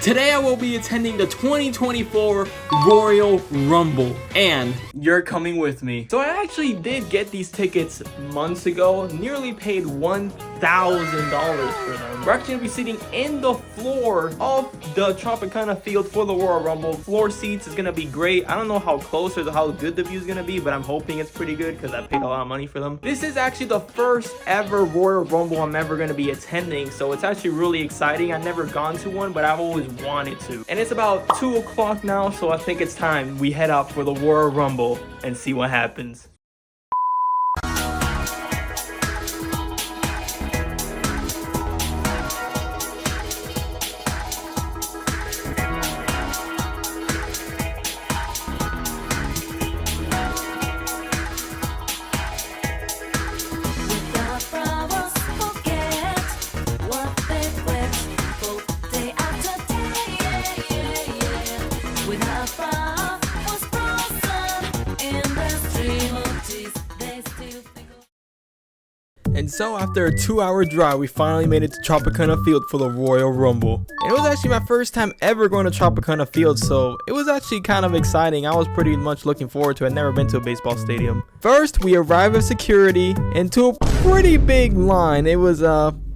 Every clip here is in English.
Today I will be attending the 2024 Royal Rumble, and you're coming with me. So I actually did get these tickets months ago, nearly paid $1,000 for them. We're actually gonna be sitting in the floor of the Tropicana field for the Royal Rumble. Floor seats is gonna be great. I don't know how close or how good the view is gonna be, but I'm hoping it's pretty good because I paid a lot of money for them. This is actually the first ever Royal Rumble I'm ever gonna be attending, so it's actually really exciting. I've never gone to one, but I've always wanted to. And it's about 2 o'clock now, so I think it's time we head out for the Royal Rumble and see what happens. And so after a 2-hour drive, we finally made it to Tropicana Field for the Royal Rumble. And it was actually my first time ever going to Tropicana Field, so it was actually kind of exciting. I was pretty much looking forward to it. I'd never been to a baseball stadium. First, we arrived at security into a pretty big line. It was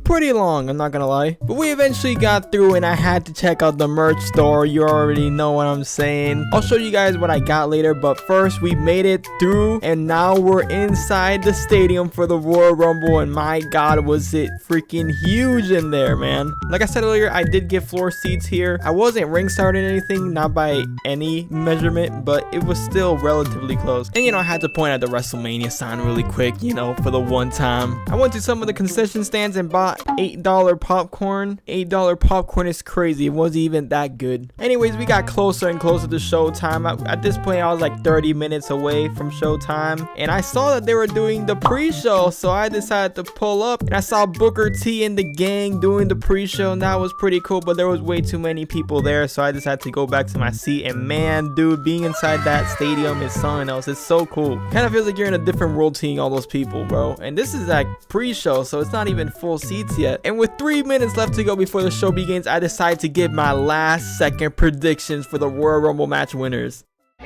pretty long, I'm not gonna lie, but we eventually got through, and I had to check out the merch store. You already know what I'm saying. I'll show you guys what I got later, but first we made it through, and now we're inside the stadium for the Royal Rumble, and my god, was it freaking huge in there, man. Like I said earlier, I did get floor seats here. I wasn't ringside or anything, not by any measurement, but it was still relatively close. And you know, I had to point out the WrestleMania sign really quick, you know, for the one time. I went to some of the concession stands and bought $8 popcorn. $8 popcorn is crazy. It wasn't even that good. Anyways, we got closer and closer to showtime. At this point, I was like 30 minutes away from showtime, and I saw that they were doing the pre-show, so I decided to pull up, and I saw Booker T and the gang doing the pre-show, and that was pretty cool, but there was way too many people there, so I decided to go back to my seat. And man, dude, being inside that stadium is something else. It's so cool. Kind of feels like you're in a different world seeing all those people, bro. And this is like pre-show, so it's not even full seats yet. And with 3 minutes left to go before the show begins, I decided to give my last second predictions for the Royal Rumble match winners. I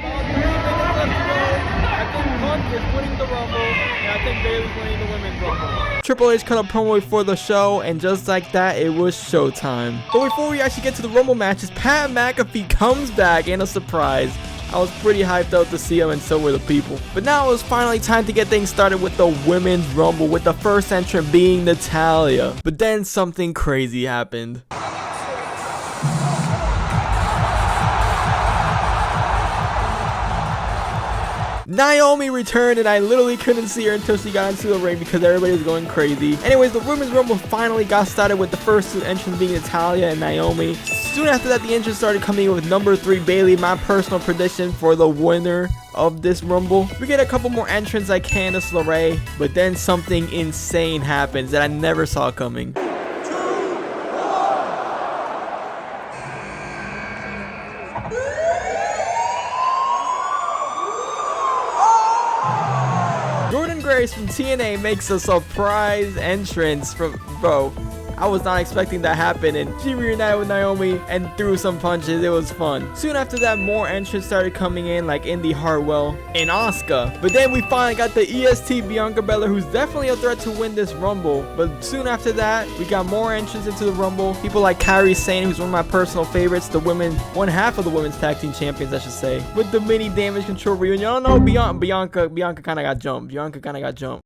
think Punk is winning the Rumble, and I think Bayley's winning the Women's Rumble. Triple H cut a promo before the show, and just like that, it was showtime. But before we actually get to the Rumble matches, Pat McAfee comes back in a surprise. I was pretty hyped out to see him, and so were the people. But now it was finally time to get things started with the Women's Rumble, with the first entrant being Natalya. But then something crazy happened. Naomi returned, and I literally couldn't see her until she got into the ring because everybody was going crazy. Anyways, the Women's Rumble finally got started with the first 2 entrants being Natalya and Naomi. Soon after that, the entrants started coming in with number 3 Bayley, my personal prediction for the winner of this Rumble. We get a couple more entrants like Candice LeRae, but then something insane happens that I never saw coming. Grace from TNA makes a surprise entrance from, bro, I was not expecting that to happen, and she reunited with Naomi and threw some punches. It was fun. Soon after that, more entrants started coming in like Indy Hartwell and Asuka. But then we finally got the EST Bianca Belair, who's definitely a threat to win this Rumble. But soon after that, we got more entrants into the Rumble. People like Kairi Sane, who's one of my personal favorites, the women, one half of the women's tag team champions, I should say, with the mini Damage Control reunion. I don't know, Bianca kind of got jumped.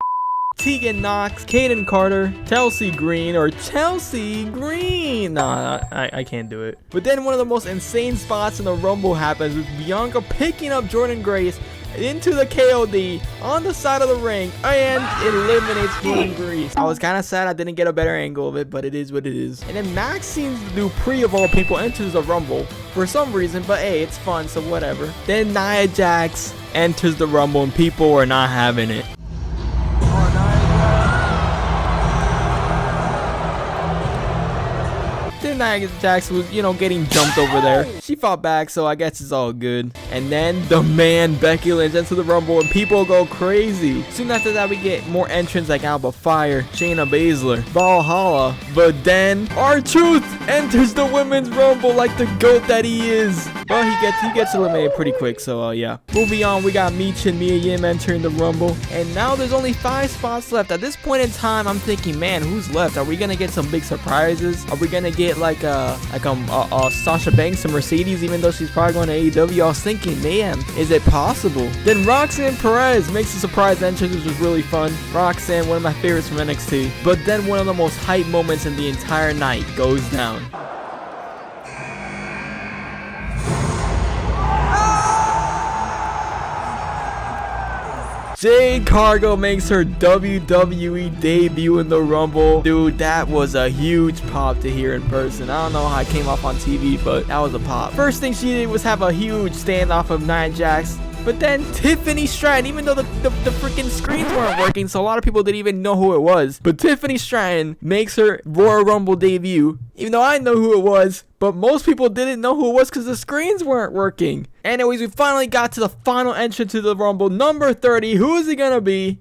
Tegan Knox, Kaden Carter, Chelsea Green. Nah, I can't do it. But then one of the most insane spots in the Rumble happens with Bianca picking up Jordynne Grace into the KOD on the side of the ring and eliminates Jordynne Grace. I was kind of sad I didn't get a better angle of it, but it is what it is. And then Maxine Dupree, of all people, enters the Rumble for some reason, but hey, it's fun, so whatever. Then Nia Jax enters the Rumble, and people are not having it. Nia Jax was, you know, getting jumped over there. She fought back, so I guess it's all good. And then the man Becky Lynch into the Rumble, and people go crazy. Soon after that, we get more entrants like Alba Fire, Shayna Baszler, Valhalla. But then R-Truth enters the Women's Rumble like the GOAT that he is. But he gets eliminated pretty quick, so yeah. Moving on, we got Meech and Mia Yim entering the Rumble. And now there's only 5 spots left. At this point in time, I'm thinking, man, who's left? Are we gonna get some big surprises? Are we gonna get like Sasha Banks and Mercedes, even though she's probably going to AEW? I was thinking, man, is it possible? Then Roxanne Perez makes a surprise entrance, which was really fun. Roxanne, one of my favorites from NXT. But then one of the most hype moments in the entire night goes down. Jade Cargill makes her WWE debut in the Rumble. Dude, that was a huge pop to hear in person. I don't know how it came off on TV, but that was a pop. First thing she did was have a huge standoff of Nia Jax. But then Tiffany Stratton, even though the freaking screens weren't working, so a lot of people didn't even know who it was. But Tiffany Stratton makes her Royal Rumble debut, even though I know who it was. But most people didn't know who it was because the screens weren't working. Anyways, we finally got to the final entrant to the Rumble, number 30. Who is it gonna be?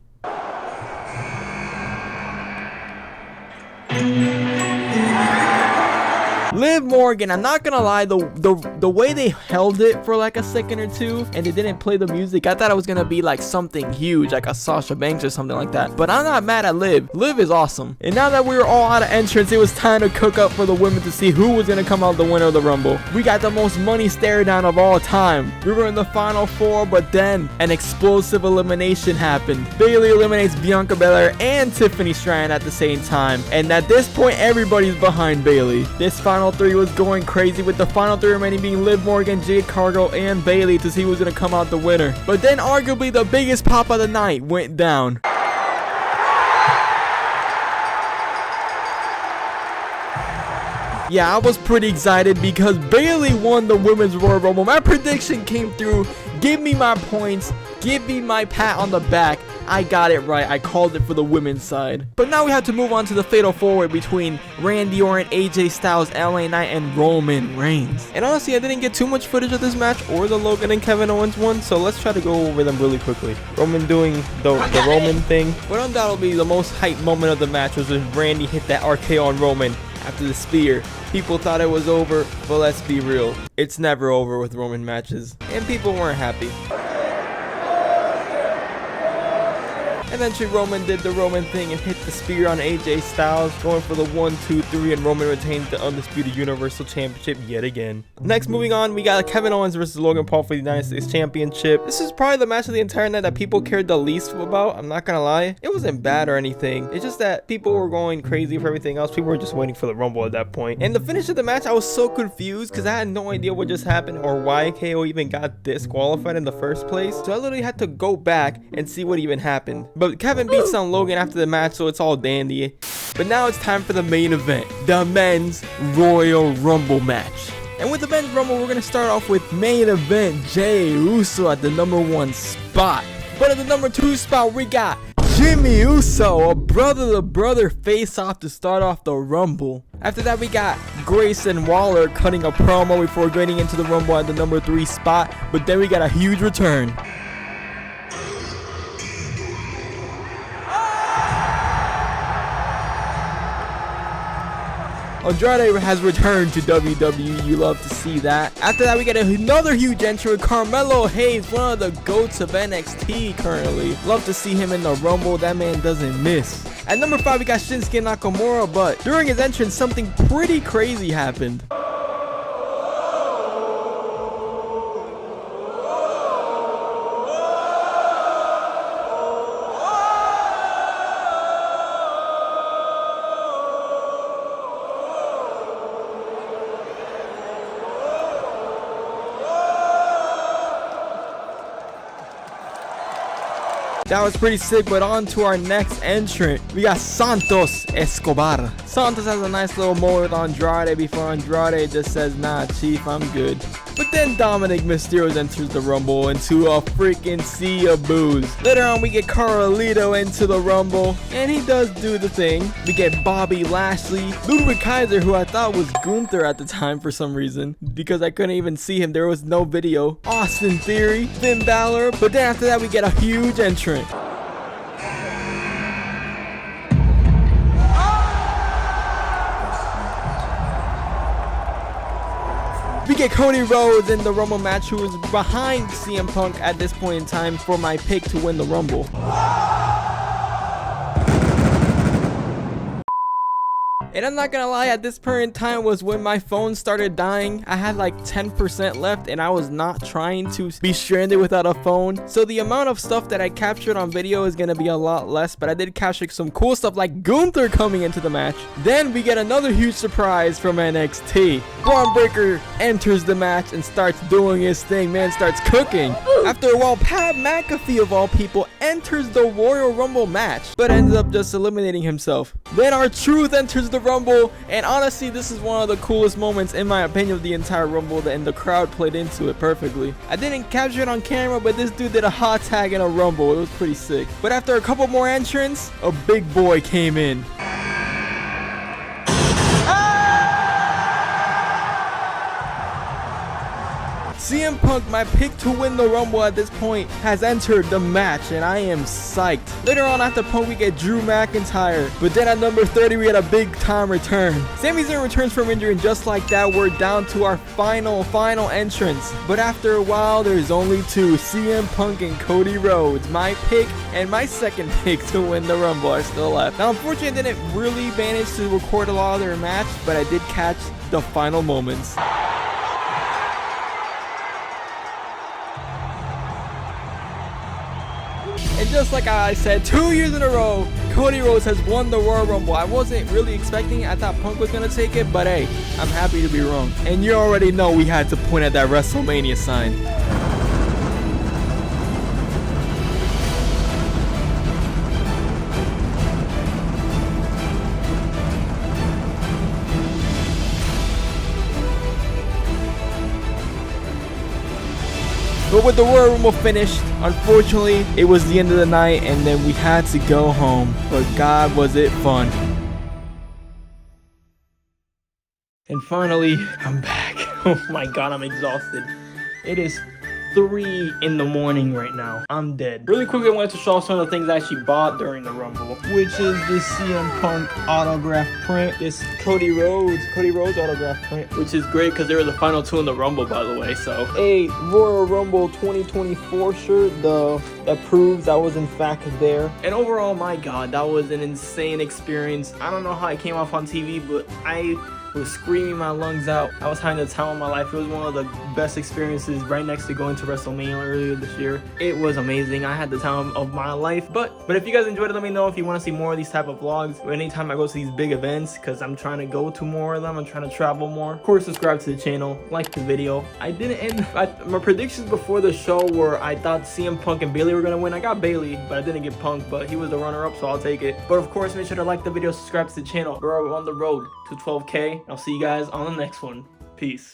Liv Morgan. I'm not gonna lie, the way they held it for like a second or two and they didn't play the music, I thought it was gonna be like something huge, like a Sasha Banks or something like that. But I'm not mad at Liv. Liv is awesome. And now that we were all out of entrance, it was time to cook up for the women to see who was gonna come out the winner of the Rumble. We got the most money stare down of all time. We were in the final 4, but then an explosive elimination happened. Bayley eliminates Bianca Belair and Tiffany Stratton at the same time. And at this point, everybody's behind Bayley. This final 3 was going crazy, with the final 3 remaining being Liv Morgan, Jade Cargill, and Bayley to see who was going to come out the winner. But then arguably the biggest pop of the night went down. Yeah, I was pretty excited because Bayley won the Women's Royal Rumble. My prediction came through. Give me my points. Give me my pat on the back. I got it right. I called it for the women's side. But now we have to move on to the fatal 4-way between Randy Orton, AJ Styles, LA Knight, and Roman Reigns. And honestly, I didn't get too much footage of this match or the Logan and Kevin Owens one, so let's try to go over them really quickly. Roman doing the Roman thing. But undoubtedly, the most hype moment of the match was when Randy hit that RKO on Roman after the spear. People thought it was over, but let's be real. It's never over with Roman matches, and people weren't happy. Eventually, Roman did the Roman thing and hit the spear on AJ Styles, going for the 1, 2, 3, and Roman retains the Undisputed Universal Championship yet again. Next, moving on, we got Kevin Owens versus Logan Paul for the United States Championship. This is probably the match of the entire night that people cared the least about. I'm not gonna lie. It wasn't bad or anything. It's just that people were going crazy for everything else. People were just waiting for the Rumble at that point. And the finish of the match, I was so confused because I had no idea what just happened or why KO even got disqualified in the first place. So I literally had to go back and see what even happened. But Kevin beats on Logan after the match, so it's all dandy. But now it's time for the main event, the Men's Royal Rumble match. And with the Men's Rumble, we're going to start off with main event Jey Uso at the number 1 spot. But at the number 2 spot, we got Jimmy Uso, a brother-to-brother face-off to start off the Rumble. After that, we got Grayson Waller cutting a promo before getting into the Rumble at the number 3 spot. But then we got a huge return. Andrade has returned to WWE. You love to see that. After that, we get another huge entry with Carmelo Hayes, one of the GOATs of NXT currently. Love to see him in the Rumble. That man doesn't miss. At number 5, we got Shinsuke Nakamura, but during his entrance, something pretty crazy happened. That was pretty sick, but on to our next entrant. We got Santos Escobar. Santos has a nice little moment with Andrade before Andrade just says, nah, Chief, I'm good. But then Dominic Mysterio enters the Rumble into a freaking sea of boos. Later on, we get Carlito into the Rumble, and he does do the thing. We get Bobby Lashley, Ludwig Kaiser, who I thought was Gunther at the time for some reason, because I couldn't even see him. There was no video. Austin Theory, Finn Balor, but then after that, we get a huge entrant. We get Cody Rhodes in the Rumble match, who is behind CM Punk at this point in time for my pick to win the Rumble. And I'm not gonna lie, at this point in time was when my phone started dying. I had like 10% left and I was not trying to be stranded without a phone. So the amount of stuff that I captured on video is gonna be a lot less, but I did capture some cool stuff like Gunther coming into the match. Then we get another huge surprise from NXT. Braun Breaker enters the match and starts doing his thing. Man starts cooking. After a while, Pat McAfee of all people enters the Royal Rumble match, but ends up just eliminating himself. Then R-Truth enters the Rumble, and honestly, this is one of the coolest moments in my opinion of the entire Rumble, and the crowd played into it perfectly. I didn't capture it on camera, but this dude did a hot tag in a Rumble. It was pretty sick. But after a couple more entrants, a big boy came in. CM Punk, my pick to win the Rumble at this point, has entered the match, and I am psyched. Later on after Punk, we get Drew McIntyre, but then at number 30, we had a big time return. Sami Zayn returns from injury, and just like that, we're down to our final entrance. But after a while, there's only two, CM Punk and Cody Rhodes. My pick and my second pick to win the Rumble are still left. Now, unfortunately, I didn't really manage to record a lot of their match, but I did catch the final moments. And just like I said, 2 years in a row, Cody Rhodes has won the Royal Rumble. I wasn't really expecting it. I thought Punk was going to take it, but hey, I'm happy to be wrong. And you already know we had to point at that WrestleMania sign. But with the Royal Rumble finished, unfortunately, it was the end of the night and then we had to go home. But God, was it fun. And finally, I'm back. Oh my God, I'm exhausted. It is 3 in the morning right now. I'm dead. Really quickly, I wanted to show off some of the things I actually bought during the Rumble, which is this CM Punk autograph print, this Cody Rhodes autograph print, which is great because they were the final two in the Rumble, by the way. So a Royal Rumble 2024 shirt that proves I was in fact there. And overall, my God, that was an insane experience. I don't know how I came off on TV, but I was screaming my lungs out. I was having the time of my life. It was one of the best experiences, right next to going to WrestleMania earlier this year. It was amazing. I had the time of my life. But if you guys enjoyed it, let me know if you want to see more of these type of vlogs or anytime I go to these big events, because I'm trying to go to more of them. I'm trying to travel more. Of course, subscribe to the channel, like the video. I didn't end my predictions before the show were I thought CM Punk and Bayley were gonna win. I got Bayley, but I didn't get Punk, but he was the runner-up, so I'll take it. But of course, make sure to like the video, subscribe to the channel. We're on the road to 12K. I'll see you guys on the next one. Peace.